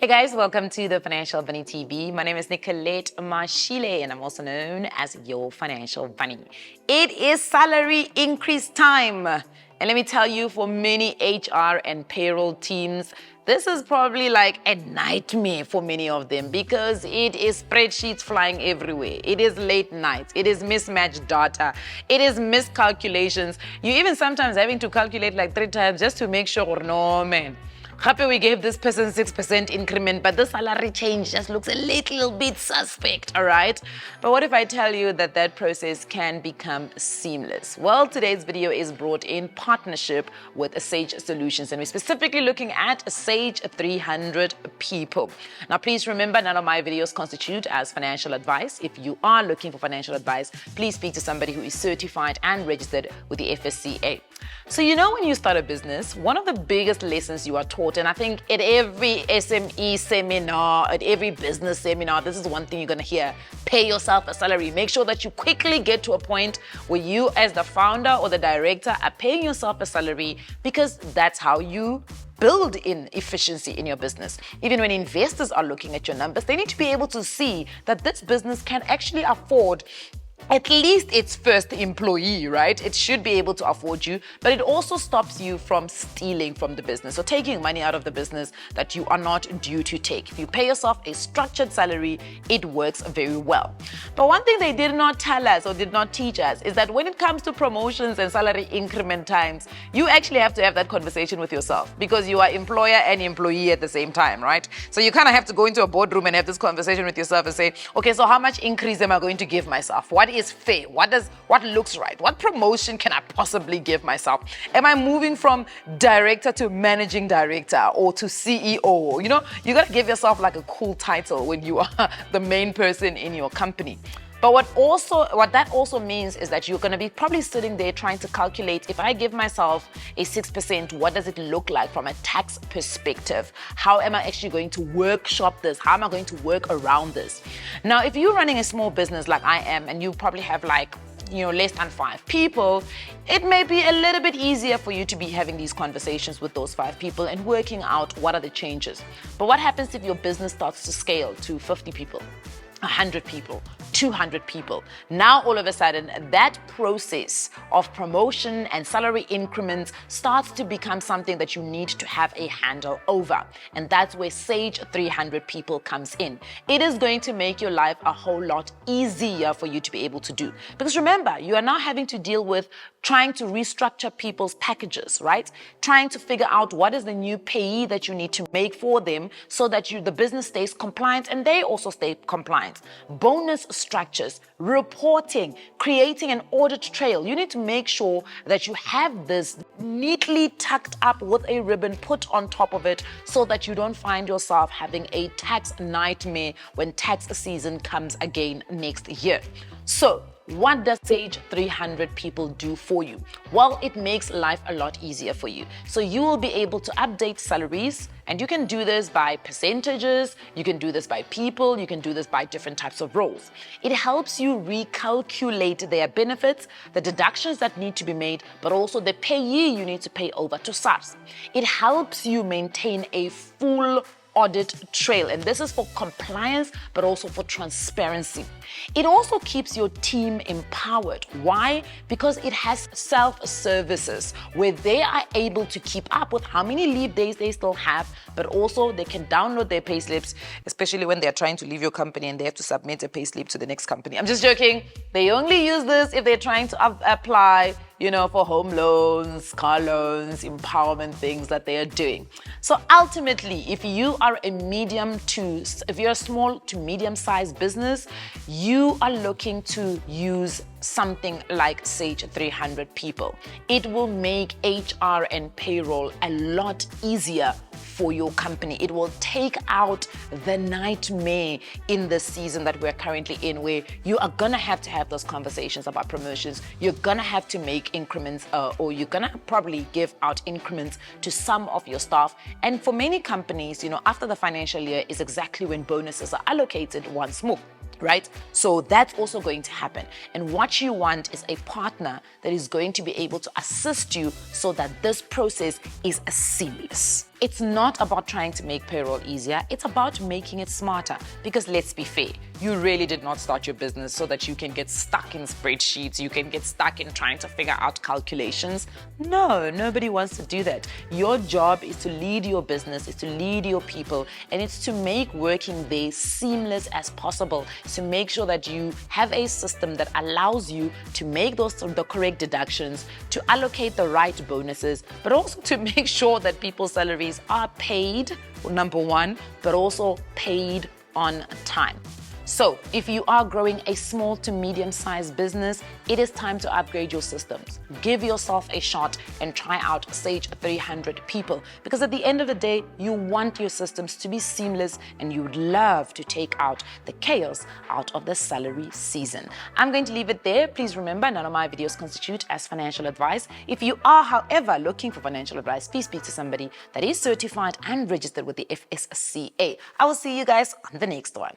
Hey guys, welcome to the Financial Bunny TV. My name is Nicolette Mashile and I'm also known as your Financial Bunny. It is salary increase time. And let me tell you, for many HR and payroll teams, this is probably like a nightmare for many of them because it is spreadsheets flying everywhere. It is late nights. It is mismatched data. It is miscalculations. You even sometimes having to calculate like 3 times just to make sure, no man. Happy we gave this person 6% increment, but the salary change just looks a little bit suspect, all right? But what if I tell you that that process can become seamless? Well, today's video is brought in partnership with Sage Solutions, and we're specifically looking at Sage 300 people. Now, please remember, none of my videos constitute as financial advice. If you are looking for financial advice, please speak to somebody who is certified and registered with the FSCA. So you know, when you start a business, one of the biggest lessons you are taught, and I think at every SME seminar, at every business seminar, this is one thing you're going to hear: pay yourself a salary. Make sure that you quickly get to a point where you, as the founder or the director, are paying yourself a salary, because that's how you build in efficiency in your business. Even when investors are looking at your numbers, they need to be able to see that this business can actually afford at least its first employee, right? It should be able to afford you, but it also stops you from stealing from the business or taking money out of the business that you are not due to take. If you pay yourself a structured salary, it works very well. But one thing they did not tell us or did not teach us is that when it comes to promotions and salary increment times, you actually have to have that conversation with yourself, because you are employer and employee at the same time, right? So you kind of have to go into a boardroom and have this conversation with yourself and say, okay, so how much increase am I going to give myself? What is fair? What looks right? What promotion can I possibly give myself? Am I moving from director to managing director or to CEO? You know, you got to give yourself like a cool title when you are the main person in your company. But what that also means is that you're going to be probably sitting there trying to calculate, if I give myself a 6%, what does it look like from a tax perspective? How am I actually going to workshop this? How am I going to work around this? Now, if you're running a small business like I am, and you probably have like, less than 5 people, it may be a little bit easier for you to be having these conversations with those 5 people and working out what are the changes. But what happens if your business starts to scale to 50 people? 100 people, 200 people. Now, all of a sudden, that process of promotion and salary increments starts to become something that you need to have a handle over. And that's where Sage 300 people comes in. It is going to make your life a whole lot easier for you to be able to do. Because remember, you are now having to deal with trying to restructure people's packages, right? Trying to figure out what is the new payee that you need to make for them so that the business stays compliant and they also stay compliant. Bonus structures, reporting, creating an audit trail. You need to make sure that you have this neatly tucked up with a ribbon put on top of it so that you don't find yourself having a tax nightmare when tax season comes again next year. So, what does Sage 300 people do for you? Well, it makes life a lot easier for you. So you will be able to update salaries, and you can do this by percentages, you can do this by people, you can do this by different types of roles. It helps you recalculate their benefits, the deductions that need to be made, but also the payee you need to pay over to SARS. It helps you maintain a full audit trail, and this is for compliance but also for transparency. It also keeps your team empowered. Why? Because it has self-services where they are able to keep up with how many leave days they still have, but also they can download their pay slips, especially when they're trying to leave your company and they have to submit a pay slip to the next company. I'm just joking. They only use this if they're trying to apply for home loans, car loans, empowerment things that they are doing. So ultimately, if you're a small to medium-sized business, you are looking to use something like Sage 300 people. It will make HR and payroll a lot easier for your company. It will take out the nightmare in the season that we're currently in, where you are gonna have to have those conversations about promotions. You're gonna have to make increments, or you're gonna probably give out increments to some of your staff. And for many companies, after the financial year is exactly when bonuses are allocated once more. Right? So that's also going to happen. And what you want is a partner that is going to be able to assist you so that this process is seamless. It's not about trying to make payroll easier, it's about making it smarter. Because let's be fair, you really did not start your business so that you can get stuck in spreadsheets, you can get stuck in trying to figure out calculations. No, nobody wants to do that. Your job is to lead your business, is to lead your people, and it's to make working there seamless as possible. To make sure that you have a system that allows you to make the correct deductions, to allocate the right bonuses, but also to make sure that people's salaries are paid, number one, but also paid on time. So if you are growing a small to medium-sized business, it is time to upgrade your systems. Give yourself a shot and try out Sage 300 People, because at the end of the day, you want your systems to be seamless and you would love to take out the chaos out of the salary season. I'm going to leave it there. Please remember, none of my videos constitute as financial advice. If you are, however, looking for financial advice, please speak to somebody that is certified and registered with the FSCA. I will see you guys on the next one.